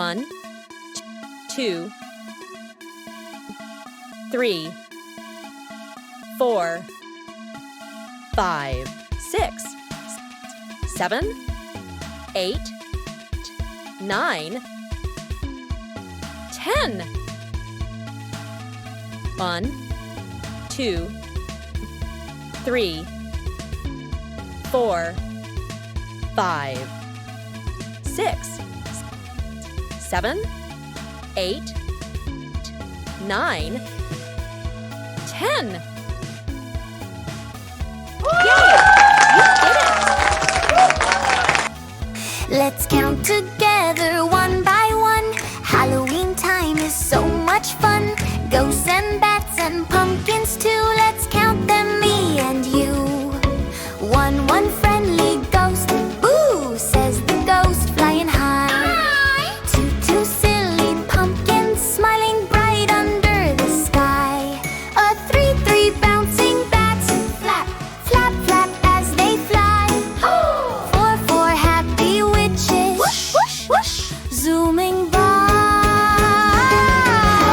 1, 2, 3, 4, 5, 6, 7, 8, 9, 10. 1, 2, 3, 4, 5, 6, 7, 8, 9, 10. Let's count together one by one. Halloween time is so much fun. Ghosts and bats and pumpkins too. Let's count them, me and you. One friendly ghost. Boo, says the ghost flying high. Hi. Two silly pumpkins smiling bright under the sky. Three bouncing bats. Flap, flap, flap as they fly. Four happy witches. Whoosh, whoosh, whoosh, zooming by.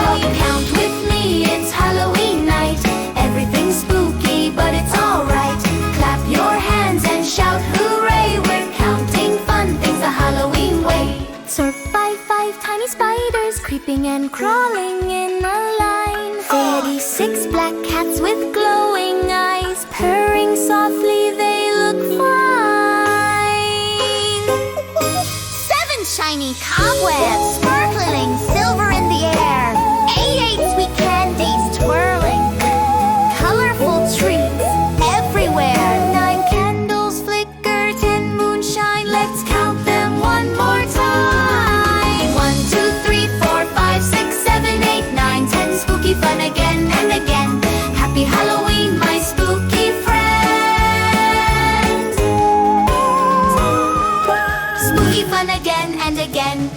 Oh, you count with me, it's Halloween night. Everything's spooky, but it's alright. Clap your hands and shout hooray. We're counting fun things the Halloween way. Sort by 5 tiny spiders creeping and crawling in a line. 36 black cats with glowing eyes purring softly, they look fine. 7 shiny cobwebs sparkling silver in the air. 8 sweet candies twirling. Colorful treats everywhere. 9 candles flicker, 10 moonshine. Let's count them one more time. 1, 2, 3, 4, 5, 6, 7, 8, 9, 10. Spooky fun again and again. Happy Halloween, my spooky friend. Spooky fun again and again.